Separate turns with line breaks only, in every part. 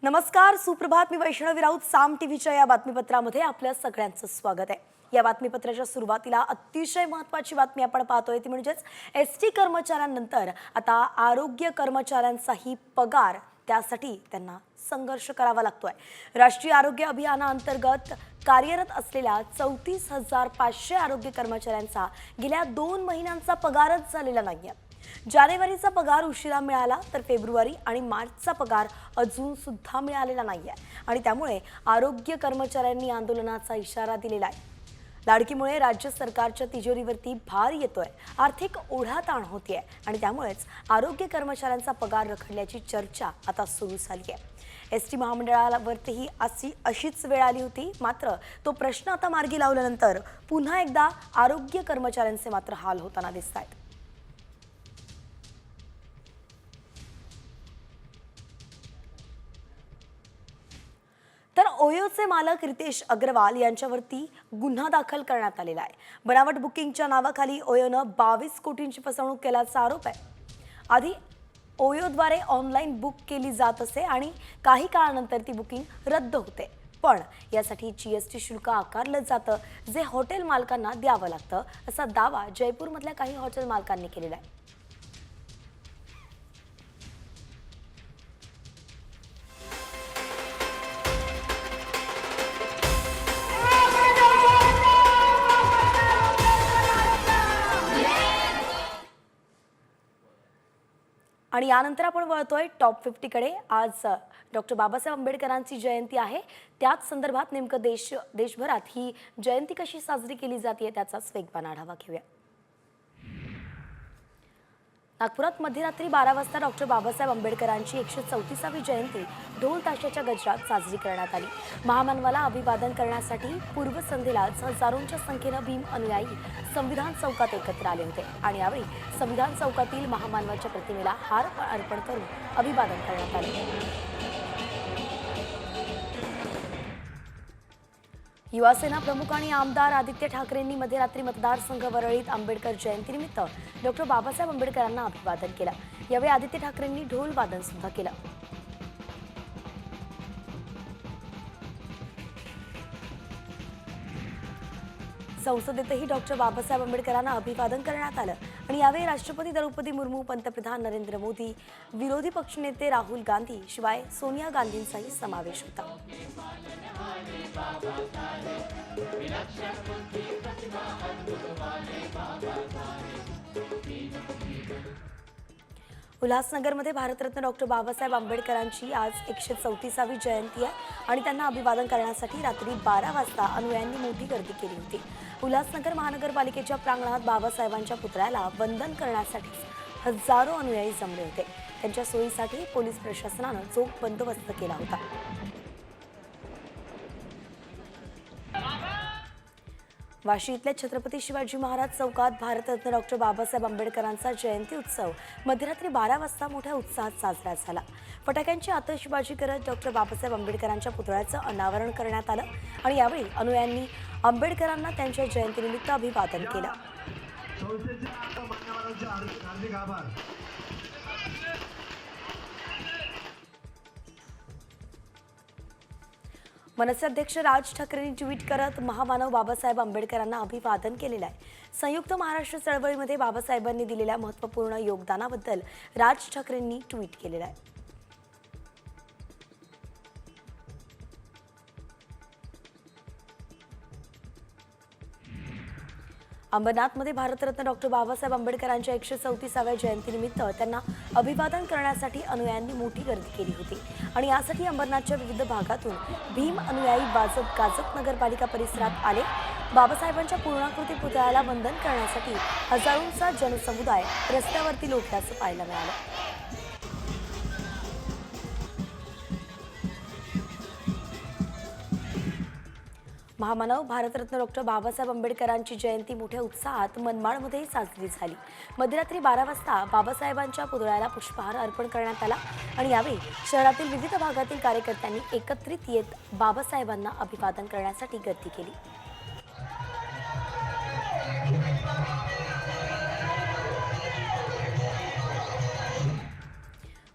नमस्कार, सुप्रभात. मी वैष्णवी राऊत. साम टीव्हीच्या या बातमीपत्रामध्ये आपल्या सगळ्यांचं स्वागत आहे. या बातमीपत्राच्या सुरुवातीला अतिशय महत्त्वाची बातमी आपण पाहतोय, ती म्हणजेच एसटी कर्मचाऱ्यांनंतर आता आरोग्य कर्मचाऱ्यांचाही पगार, त्यासाठी त्यांना संघर्ष करावा लागतोय. राष्ट्रीय आरोग्य अभियानाअंतर्गत कार्यरत असलेल्या 34,500 आरोग्य कर्मचाऱ्यांचा गेल्या 2 महिन्यांचा पगारच झालेला नाहीये. जानेवारीचा पगार उशिरा मिळाला तर फेब्रुवारी आणि मार्चचा पगार अजून सुद्धा मिळालेला नाहीये आणि त्यामुळे आरोग्य कर्मचाऱ्यांनी आंदोलनाचा इशारा दिलेला आहे. लाडकीमुळे राज्य सरकारच्या तिजोरीवरती भार येतोय, आर्थिक ओढाताण होतीये आणि त्यामुळेच आरोग्य कर्मचाऱ्यांचा पगार रखडल्याची चर्चा आता सुरू झाली आहे. एसटी महामंडळावरतीही अशीच वेळ आली होती, मात्र तो प्रश्न आता मार्गी लावल्यानंतर पुन्हा एकदा आरोग्य कर्मचाऱ्यांचे मात्र हाल होताना दिसत आहेत. तर ओयोचे मालक रितेश अग्रवाल यांच्यावरती गुन्हा दाखल करण्यात आलेला आहे. बनावट बुकिंगच्या नावाखाली ओयोनं 22 कोटींची फसवणूक केल्याचा आरोप आहे. आधी ओयोद्वारे ऑनलाईन बुक केली जात असे आणि काही काळानंतर ती बुकिंग रद्द होते, पण यासाठी जीएसटी शुल्क आकारलं जातं, जे हॉटेल मालकांना द्यावं लागतं, असा दावा जयपूरमधल्या काही हॉटेल मालकांनी केलेला आहे. आणि यानंतर आपण वळतोय टॉप 50 कडे. आज डॉक्टर बाबासाहेब आंबेडकरांची जयंती आहे. त्याच संदर्भात नेमकं देशभरात ही जयंती कशी साजरी केली जाते त्याचाच वेगवान आढावा घेऊया. नागपुरात मध्यरात्री 12 वाजता डॉक्टर बाबासाहेब आंबेडकरांची 134वी जयंती ढोल ताशाच्या गजरात साजरी करण्यात आली. महामानवाला अभिवादन करण्यासाठी पूर्वसंध्येलाच हजारोंच्या संख्येनं भीम अनुयायी संविधान चौकात एकत्र आले होते आणि यावेळी संविधान चौकातील महामानवाच्या प्रतिमेला हार अर्पण करून अभिवादन करण्यात आले. युवासेना प्रमुख आणि आमदार आदित्य ठाकरेंनी मध्यरात्री मतदारसंघ वरळीत आंबेडकर जयंतीनिमित्त डॉक्टर बाबासाहेब आंबेडकरांना अभिवादन केलं. यावेळी आदित्य ठाकरेंनी ढोल वादन सुद्धा केलं. संसदेतही डॉक्टर बाबासाहेब आंबेडकरांना अभिवादन करण्यात आलं आणि यावेळी राष्ट्रपती द्रौपदी मुर्मू, पंतप्रधान नरेंद्र मोदी, विरोधी पक्षनेते राहुल गांधी शिवाय सोनिया गांधींचाही समावेश होता. उल्हासनगरमध्ये भारतरत्न डॉक्टर बाबासाहेब आंबेडकरांची आज 134वी जयंती आहे आणि त्यांना अभिवादन करण्यासाठी रात्री 12 वाजता अनुयायांनी मोठी गर्दी केली होती. उल्हासनगर महानगरपालिकेच्या प्रांगणात बाबासाहेबांच्या पुतळ्याला वंदन करण्यासाठी हजारो अनुयायी जमले होते. त्यांच्या सोयीसाठी पोलीस प्रशासनानं चोख बंदोबस्त केला होता. वाशी इथल्या छत्रपती शिवाजी महाराज चौकात भारतरत्न डॉक्टर बाबासाहेब आंबेडकरांचा जयंती उत्सव मध्यरात्री 12 वाजता मोठ्या उत्साहात साजरा झाला. फटाक्यांची आतषबाजी करत डॉक्टर बाबासाहेब आंबेडकरांच्या पुतळ्याचं अनावरण करण्यात आलं आणि यावेळी अनुयायांनी आंबेडकरांना त्यांच्या जयंतीनिमित्त अभिवादन केलं. मनसे अध्यक्ष राज ठाकरेंनी ट्विट करत महामानव बाबासाहेब आंबेडकरांना अभिवादन केलेलं आहे. संयुक्त महाराष्ट्र चळवळीमध्ये बाबासाहेबांनी दिलेल्या महत्त्वपूर्ण योगदानाबद्दल राज ठाकरेंनी ट्विट केलेलं आहे. अंबरनाथमध्ये भारतरत्न डॉक्टर बाबासाहेब आंबेडकरांच्या 134व्या जयंतीनिमित्त त्यांना अभिवादन करण्यासाठी अनुयायांनी मोठी गर्दी केली होती आणि यासाठी अंबरनाथच्या विविध भागातून भीम अनुयायी वाजत गाजत नगरपालिका परिसरात आले. बाबासाहेबांच्या पूर्णाकृती पुतळ्याला वंदन करण्यासाठी हजारोंचा जनसमुदाय रस्त्यावरती लोटल्याचं पाहायला मिळालं. महामानव भारतरत्न डॉक्टर बाबासाहेब आंबेडकरांची जयंती मोठ्या उत्साहात मनमाडमध्येही साजरी झाली. मध्यरात्री 12 वाजता बाबासाहेबांच्या पुतळ्याला पुष्पहार अर्पण करण्यात आला आणि यावेळी शहरातील विविध भागातील कार्यकर्त्यांनी एकत्रित येत बाबासाहेबांना अभिवादन करण्यासाठी गर्दी केली.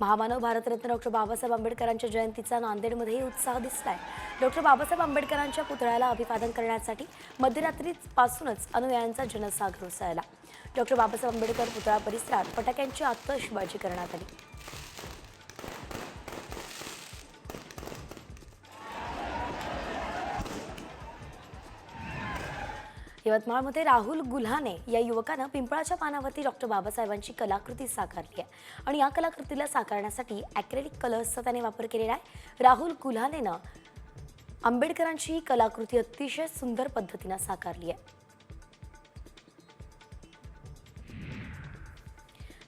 महामानव भारतरत्न डॉक्टर बाबासाहेब आंबेडकरांच्या जयंतीचा नांदेडमध्येही उत्साह दिसलाय। डॉक्टर बाबासाहेब आंबेडकरांच्या पुतळ्याला अभिवादन करण्यासाठी मध्यरात्रीपासूनच अनुयायांचा जनसागर उसळला। डॉक्टर बाबासाहेब आंबेडकर पुतळा परिसरात फटाक्यांची आतषबाजी करण्यात आली। यवतमाळमध्ये राहुल गुल्हाने या युवकानं पिंपळाच्या पानावरती डॉक्टर बाबासाहेबांची कलाकृती साकारली आहे आणि या कलाकृतीला साकारण्यासाठी ॲक्रेलिक कलर्सचा त्याने वापर केलेला आहे। राहुल गुल्हानेनं आंबेडकरांची ही कलाकृती अतिशय सुंदर पद्धतीने साकारली आहे।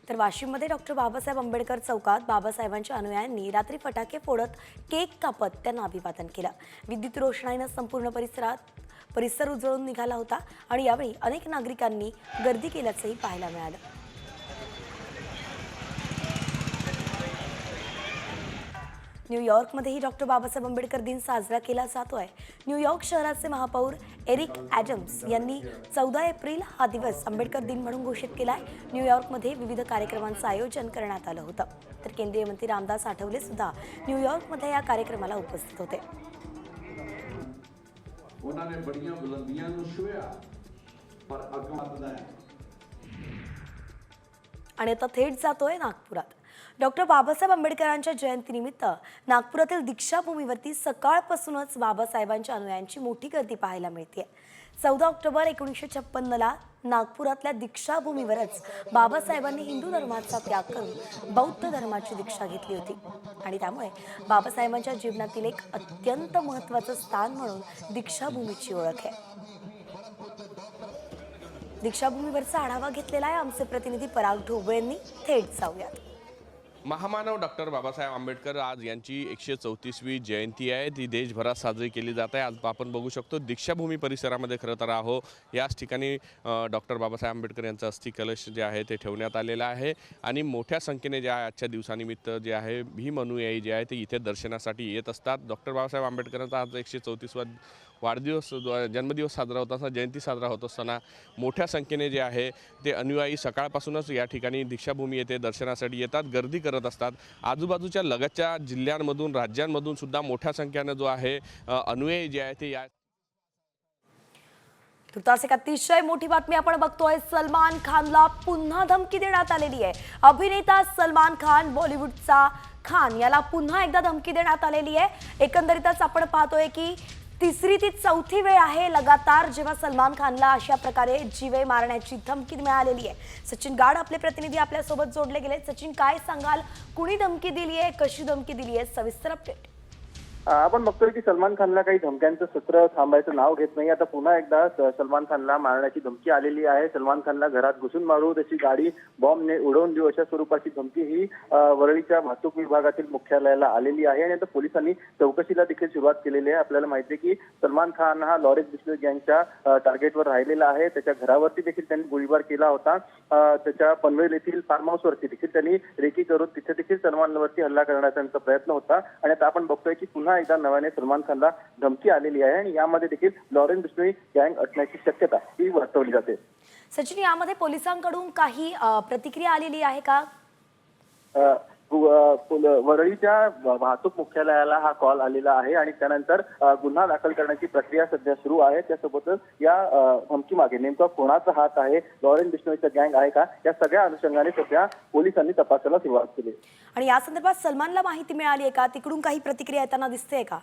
तर वाशिममध्ये डॉक्टर बाबासाहेब आंबेडकर चौकात बाबासाहेबांच्या अनुयायांनी रात्री फटाके फोडत केक कापत त्यांना अभिवादन केलं। विद्युत रोषणाईनं संपूर्ण परिसर उजळून निघाला होता आणि यावेळी अनेक नागरिकांनी गर्दी केल्याचंही पाहायला मिळालं। न्यूयॉर्कमध्येही डॉक्टर बाबासाहेब आंबेडकर दिन साजरा केला जातोय। न्यूयॉर्क शहराचे महापौर एरिक ॲडम्स यांनी 14 एप्रिल हा दिवस आंबेडकर दिन म्हणून घोषित केलाय। न्यूयॉर्कमध्ये विविध कार्यक्रमांचं आयोजन करण्यात आलं होतं। तर केंद्रीय मंत्री रामदास आठवले सुद्धा न्यूयॉर्कमध्ये या कार्यक्रमाला उपस्थित होते।
उन्होंने बड़ियां बुलंदियां छुआ पर अगवा
आणि आता थेट जातोय नागपुरात। डॉक्टर बाबासाहेब आंबेडकरांच्या जयंतीनिमित्त नागपुरातील दीक्षाभूमीवरती सकाळपासूनच बाबासाहेबांच्या अनुयायांची मोठी गर्दी पाहायला मिळते। 14 ऑक्टोबर 1956ला नागपुरातल्या दीक्षाभूमीवरच बाबासाहेबांनी हिंदू धर्माचा त्याग करून बौद्ध धर्माची दीक्षा घेतली होती आणि त्यामुळे बाबासाहेबांच्या जीवनातील एक अत्यंत महत्त्वाचं स्थान म्हणून दीक्षाभूमीची ओळख आहे। दीक्षाभूमीवरचा आढावा घेतलेला आहे आमचे प्रतिनिधी पराग ढोबळे यांनी। थेट जाऊयात।
महामानव डॉक्टर बाबासाहेब आंबेडकर आज यांची 134वी जयंती आहे। ती देशभरात साजरी केली जात आहे। आज आपण बघू शकतो दीक्षाभूमी परिसरामध्ये खरं तर याच ठिकाणी डॉक्टर बाबासाहेब आंबेडकर यांचं अस्थि कलश जे आहे ते ठेवण्यात आलेलं आहे आणि मोठ्या संख्येने जे आहे आजच्या दिवसानिमित्त जे आहे भीम अनुयायी जे आहे ते इथे दर्शनासाठी येत असतात। डॉक्टर बाबासाहेब आंबेडकरांचा आज 134वा वाढदिवस जन्मदिवस साजरा होत असताना जयंती साजरा होत असताना मोठ्या संख्येने जे आहे ते अनुयायी सकाळपासूनच या ठिकाणी दीक्षाभूमी येथे दर्शनासाठी येतात, गर्दी करत असतात। आजूबाजूच्या लगतच्या जिल्ह्यांमधून राज्यांमधून सुद्धा मोठ्या संख्येने जो आहे अनुयायी जे आहे ते या
तुर्तास एक अतिशय मोठी बातमी आपण बघतोय। सलमान खानला पुन्हा धमकी देण्यात आलेली आहे। अभिनेता सलमान खान बॉलिवूडचा खान याला पुन्हा एकदा धमकी देण्यात आलेली आहे। एकंदरीतच आपण पाहतोय की तिसरी ती चौथी वेळ आहे लगातार जेव्हा सलमान खानला अशा प्रकारे जीवे मारण्याची धमकी मिळालेली आहे। सचिन गाड आपले प्रतिनिधी आपल्या सोबत जोडले गेले। सचिन, काय सांगाल, कुणी धमकी दिली आहे, कशी धमकी दिली आहे, सविस्तर अपडेट।
आपण बघतोय की सलमान खानला काही धमक्यांचं सत्र थांबायचं नाव घेत नाही। आता पुन्हा एकदा सलमान खानला मारण्याची धमकी आलेली आहे। सलमान खानला घरात घुसून मारू, त्याची गाडी बॉम्बने उडवून देऊ अशा स्वरूपाची धमकी ही वरळीच्या वाहतूक विभागातील मुख्यालयाला आलेली आहे आणि आता पोलिसांनी चौकशीला देखील सुरुवात केलेली आहे। आपल्याला माहिती आहे की सलमान खान हा लॉरेन्स बिश्नोई गँगच्या टार्गेटवर राहिलेला आहे। त्याच्या घरावरती देखील त्यांनी गोळीबार केला होता। त्याच्या पनवेल येथील फार्म हाऊसवरती देखील त्यांनी रेकी करून तिथे देखील सलमानवरती हल्ला करण्याचा त्यांचा प्रयत्न होता आणि आता आपण बघतोय की पुन्हा एकदा नव्याने सलमान खानला धमकी आलेली आहे आणि यामध्ये देखील लॉरेन्स बिश्नोई गँग असण्याची शक्यता ही वर्तवली जाते।
सचिन, यामध्ये पोलिसांकडून काही प्रतिक्रिया आलेली आहे का?
वरळीच्या वाहतूक मुख्यालयाला हा कॉल आलेला आहे आणि त्यानंतर गुन्हा दाखल करण्याची प्रक्रिया सध्या सुरू आहे। त्यासोबतच या धमकी मागे नेमका कोणाचा हात आहे, लॉरेन्स बिश्नोईचा गँग आहे का, या सगळ्या अनुषंगाने सध्या पोलिसांनी तपासाला सुरुवात केली
आणि या संदर्भात सलमानला माहिती मिळाली आहे का? तिकडून काही प्रतिक्रिया येताना दिसते का?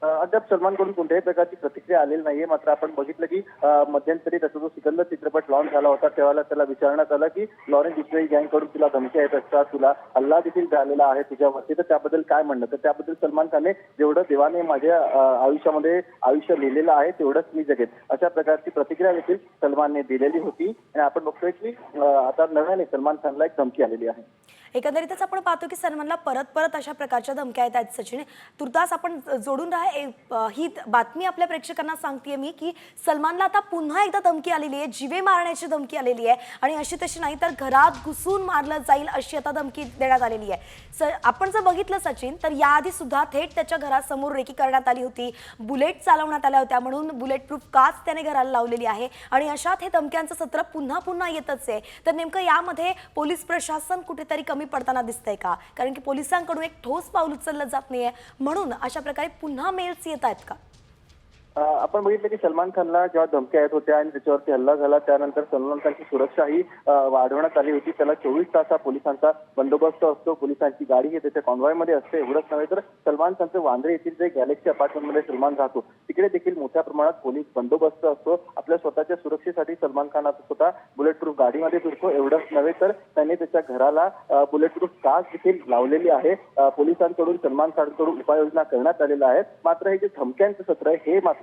अद्याप सलमानकडून कोणत्याही प्रकारची प्रतिक्रिया आलेली नाहीये। मात्र आपण बघितलं की मध्यंतरी त्याचा जो सिकंदर चित्रपट लॉन्च झाला होता तेव्हा त्याला विचारण्यात आलं की लॉरेन्स बिश्नोई गँगकडून तुला धमकी येत असतात, तुला हल्ला देखील झालेला आहे तुझ्यावरती, तर त्याबद्दल काय म्हणणं? तर त्याबद्दल सलमान खानने जेवढं देवाने माझ्या आयुष्यामध्ये आयुष्य लिहिलेलं आहे तेवढंच मी जगेन अशा प्रकारची प्रतिक्रिया देखील सलमानने दिलेली होती आणि आपण बघतोय की आता नव्याने सलमान खानला एक धमकी आलेली आहे।
एकंदरीतच आपण पाहतो की सलमानला परत अशा प्रकारच्या धमक्या येत आहेत। सचिन, तुर्तास आपण जोडून राहा, ही बातमी आपल्या प्रेक्षकांना सांगतेय मी की सलमानला आता पुन्हा एकदा धमकी आलेली आहे, जीवे मारण्याची धमकी आलेली आहे आणि अशी तशी नाही तर घरात घुसून मारलं जाईल अशी आता धमकी देण्यात आलेली आहे। आपण जर बघितलं सचिन तर याआधी सुद्धा थेट त्याच्या घरासमोर रेकी करण्यात आली होती, बुलेट चालवण्यात आल्या होत्या म्हणून बुलेट प्रूफ काच त्याने घराला लावलेली आहे आणि अशात हे धमक्यांचं सत्र पुन्हा येतच आहे। तर नेमकं यामध्ये पोलीस प्रशासन कुठेतरी कमी कमी पडताना दिसतंय का? कारण की पोलिसांकडून एक ठोस पाऊल उचललं जात नाहीये, म्हणून अशा प्रकारे पुन्हा मेल्स येत आहेत का?
आपण बघितलं की सलमान खानला जेव्हा धमक्या येत होत्या आणि त्याच्यावरती हल्ला झाला त्यानंतर सलमान खानची सुरक्षा ही वाढवण्यात आली होती. त्याला 24 तास हा पोलिसांचा बंदोबस्त असतो, पोलिसांची गाडी ही त्याच्या कॉन्व्हॉयमध्ये असते. एवढंच नव्हे तर सलमान खानचं वांद्रे येथील जे गॅलेक्सी अपार्टमेंटमध्ये सलमान राहतो तिकडे देखील मोठ्या प्रमाणात पोलीस बंदोबस्त असतो. आपल्या स्वतःच्या सुरक्षेसाठी सलमान खान आता स्वतः बुलेट प्रूफ गाडीमध्ये फिरतो. एवढंच नव्हे तर त्याने त्याच्या घराला बुलेट प्रूफ काच देखील लावलेली आहे. पोलिसांकडून सलमान खानकडून उपाययोजना करण्यात आलेल्या आहेत. मात्र हे जे धमक्यांचं सत्र आहे हे मात्र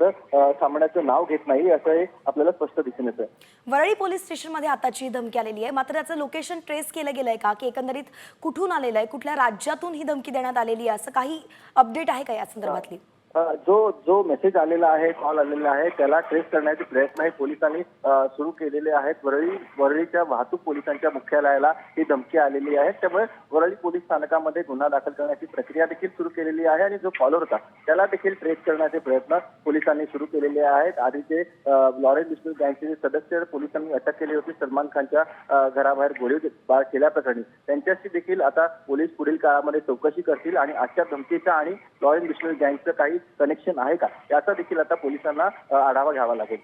थांबण्याचं नाव घेत नाही असं हे आपल्याला स्पष्ट दिसून येतं.
वरळी पोलीस स्टेशनमध्ये आताची धमकी आलेली आहे, मात्र त्याचं लोकेशन ट्रेस केलं गेलंय का, की एकंदरीत कुठून आलेलं आहे, कुठल्या राज्यातून ही धमकी देण्यात आलेली आहे, असं काही अपडेट आहे का या संदर्भातली?
जो मेसेज आलेला आहे, कॉल आलेला आहे त्याला ट्रेस करण्याचे प्रयत्न हे पोलिसांनी सुरू केलेले आहेत. वरळीच्या वाहतूक पोलिसांच्या मुख्यालयाला ही धमकी आलेली आहे. त्यामुळे वरळी पोलीस स्थानकामध्ये गुन्हा दाखल करण्याची प्रक्रिया देखील सुरू केलेली आहे आणि जो कॉलर होता त्याला देखील ट्रेस करण्याचे प्रयत्न पोलिसांनी सुरू केलेले आहेत. आधीचे लॉरेन्स बिस्मिल गँगचे सदस्य पोलिसांनी अटक केली होती सलमान खानच्या घराबाहेर गोळीबार केल्याप्रकरणी. त्यांच्याशी देखील आता पोलीस पुढील काळामध्ये चौकशी करतील आणि आजच्या धमकीचा आणि लॉरेन्स बिस्मिल गँगचं काही कनेक्शन आहे का याचा देखील आता पोलिसांना आढावा घ्यावा लागेल.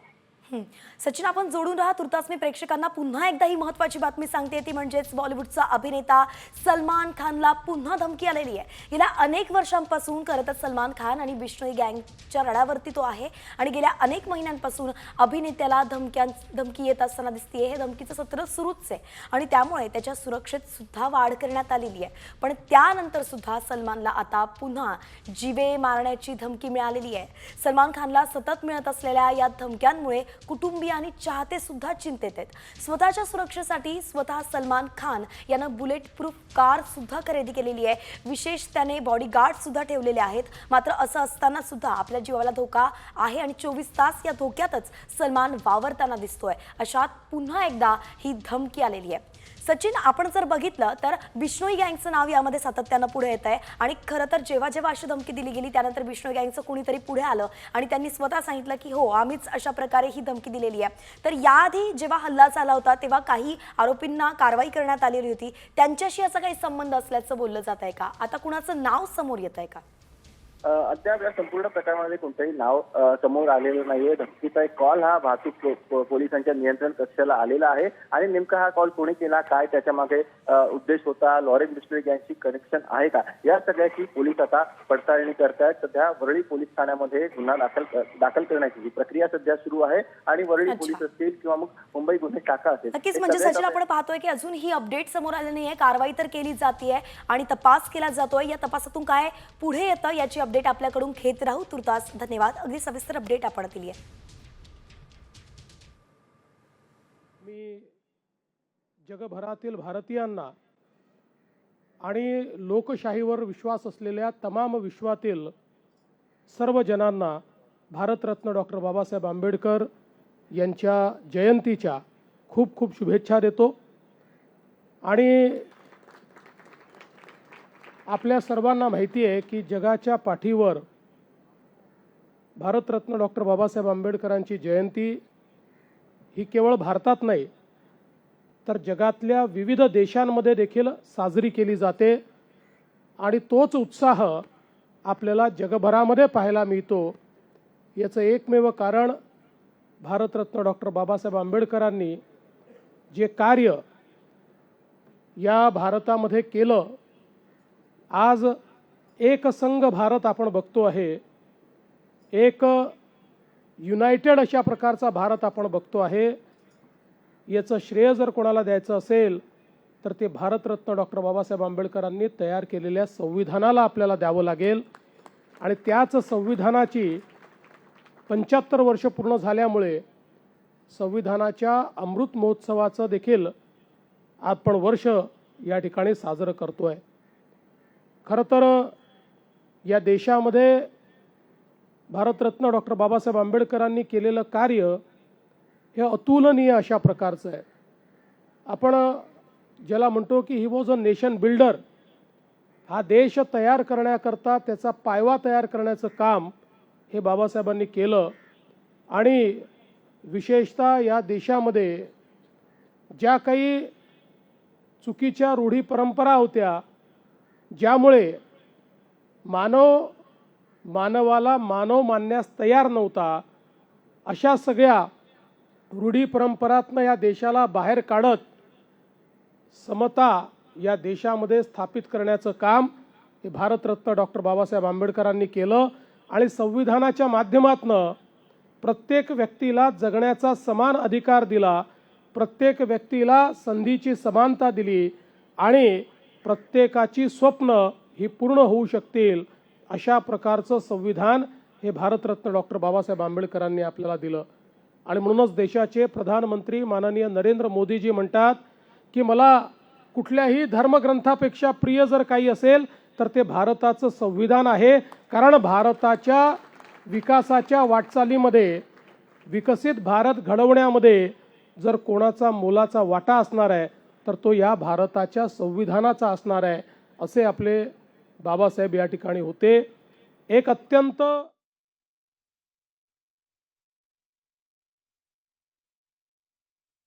सचिन, आपण जोडून राहा. तुर्तास मी प्रेक्षकांना पुन्हा एकदा ही महत्त्वाची बातमी सांगते, ती म्हणजेच बॉलिवूडचा अभिनेता सलमान खानला पुन्हा धमकी आलेली आहे. गेल्या अनेक वर्षांपासून खरं तर सलमान खान आणि बिश्नोई गँगच्या रडावरती तो आहे आणि गेल्या अनेक महिन्यांपासून अभिनेत्याला धमकी येत असताना दिसतीये. हे धमकीचं सत्र सुरूच आहे आणि त्यामुळे त्याच्या सुरक्षेत सुद्धा वाढ करण्यात आलेली आहे. पण त्यानंतर सुद्धा सलमानला आता पुन्हा जीवे मारण्याची धमकी मिळालेली आहे. सलमान खानला सतत मिळत असलेल्या या धमक्यांमुळे कुटुंबीय आणि चाहते सुद्धा चिंतेत आहेत. स्वतःच्या सुरक्षेसाठी स्वतः सलमान खान यानं बुलेट प्रूफ कार सुद्धा खरेदी केलेली आहे. विशेष त्याने बॉडीगार्ड सुद्धा ठेवलेले आहेत. मात्र असं असताना सुद्धा आपल्या जीवाला धोका आहे आणि 24 तास या धोक्यातच सलमान वावरताना दिसतोय. अशात पुन्हा एकदा ही धमकी आलेली आहे. सचिन, आपण जर बघितलं तर बिश्नोई गँगचं नाव यामध्ये सातत्यानं पुढे येत आहे आणि खरं तर जेव्हा जेव्हा अशी धमकी दिली गेली त्यानंतर बिश्नोई गँगचं कुणीतरी पुढे आलं आणि त्यांनी स्वतः सांगितलं की हो, आम्हीच अशा प्रकारे ही धमकी दिलेली आहे. तर याआधी जेव्हा हल्ला झाला होता तेव्हा काही आरोपींना कारवाई करण्यात आलेली होती. त्यांच्याशी असा काही संबंध असल्याचं बोललं जात आहे का? आता कुणाचं नाव समोर येत आहे का?
अद्याप या संपूर्ण प्रकरणामध्ये कोणतंही नाव समोर आलेलं नाहीये. धमकीचा एक कॉल हा वाहतूक पोलिसांच्या नियंत्रण कक्षाला आलेला आहे आणि नेमका हा कॉल कोणी केला, काय त्याच्या मागे उद्देश होता, लॉरेन्स बिस्मिल गँगची कनेक्शन आहे का, या सगळ्याची पोलीस आता पडताळणी करतायत. सध्या वरळी पोलीस ठाण्यामध्ये गुन्हा दाखल करण्याची प्रक्रिया सध्या सुरू आहे आणि वरळी पोलीस असतील किंवा मग मुंबई गुन्हे शाखा असेल.
नक्कीच, म्हणजे सचिन आपण पाहतोय की अजून ही अपडेट समोर आली नाहीये. कारवाई तर केली जातेय आणि तपास केला जातोय. या तपासातून काय पुढे येतं याची अपडेट आपल्याकडून घेत राहू. तुर्तास धन्यवाद. अगदी सविस्तर अपडेट आपण दिली आहे.
मी जगभरातील भारतीयांना आणि लोकशाहीवर विश्वास असलेल्या तमाम विश्वातील सर्व जनांना भारतरत्न डॉक्टर बाबासाहेब आंबेडकर यांच्या जयंतीच्या खूप खूप शुभेच्छा देतो. आणि आपल्या सर्वांना माहिती आहे की जगाच्या पाठीवर भारतरत्न डॉक्टर बाबासाहेब आंबेडकरांची जयंती ही केवळ भारतात नाही तर जगातल्या विविध देशांमध्ये देखील साजरी केली जाते आणि तोच उत्साह आपल्याला जगभरामध्ये पाहायला मिळतो. याचं एकमेव कारण भारतरत्न डॉक्टर बाबासाहेब आंबेडकरांनी जे कार्य या भारतामध्ये केलं. आज एक संघ भारत आपण बघतो आहे, एक युनायटेड अशा प्रकारचा भारत आपण बघतो आहे. याचं श्रेय जर कोणाला द्यायचं असेल तर ते भारतरत्न डॉक्टर बाबासाहेब आंबेडकरांनी तयार केलेल्या संविधानाला आपल्याला द्यावं लागेल. आणि त्याच संविधानाची 75 वर्ष पूर्ण झाल्यामुळे संविधानाच्या अमृत महोत्सवाचं देखील आपण वर्ष या ठिकाणी साजरं करतो आहे. खरं तर या देशामध्ये भारतरत्न डॉक्टर बाबासाहेब आंबेडकरांनी केलेलं कार्य हे अतुलनीय अशा प्रकारचं आहे. आपण ज्याला म्हणतो की he was a nation builder. हा देश तयार करण्याकरता त्याचा पायवा तयार करण्याचं काम हे बाबासाहेबांनी केलं. आणि विशेषतः या देशामध्ये ज्या काही चुकीच्या रूढी परंपरा होत्या, ज्यामुळे मानवाला मानव मानण्यास तयार नव्हता, अशा सगळ्या रूढी परंपरातनं या देशाला बाहेर काढत समता या देशामध्ये स्थापित करण्याचं काम हे भारतरत्न डॉक्टर बाबासाहेब आंबेडकरांनी केलं आणि संविधानाच्या माध्यमातनं प्रत्येक व्यक्तीला जगण्याचा समान अधिकार दिला, प्रत्येक व्यक्तीला संधीची समानता दिली आणि प्रत्येकाची स्वप्न ही पूर्ण होऊ शकतील अशा प्रकारचं संविधान हे भारतरत्न डॉक्टर बाबासाहेब आंबेडकरांनी आपल्याला दिलं. आणि म्हणूनच देशाचे प्रधानमंत्री माननीय नरेंद्र मोदीजी म्हणतात की मला कुठल्याही धर्मग्रंथापेक्षा प्रिय जर काही असेल तर ते भारताचं संविधान आहे, कारण भारताच्या विकासाच्या वाटचालीमध्ये, विकसित भारत घडवण्यामध्ये जर कोणाचा मोलाचा वाटा असणार आहे तर तो या भारताच्या संविधानाचा असणार आहे, असे आपले बाबासाहेब या ठिकाणी होते. एक अत्यंत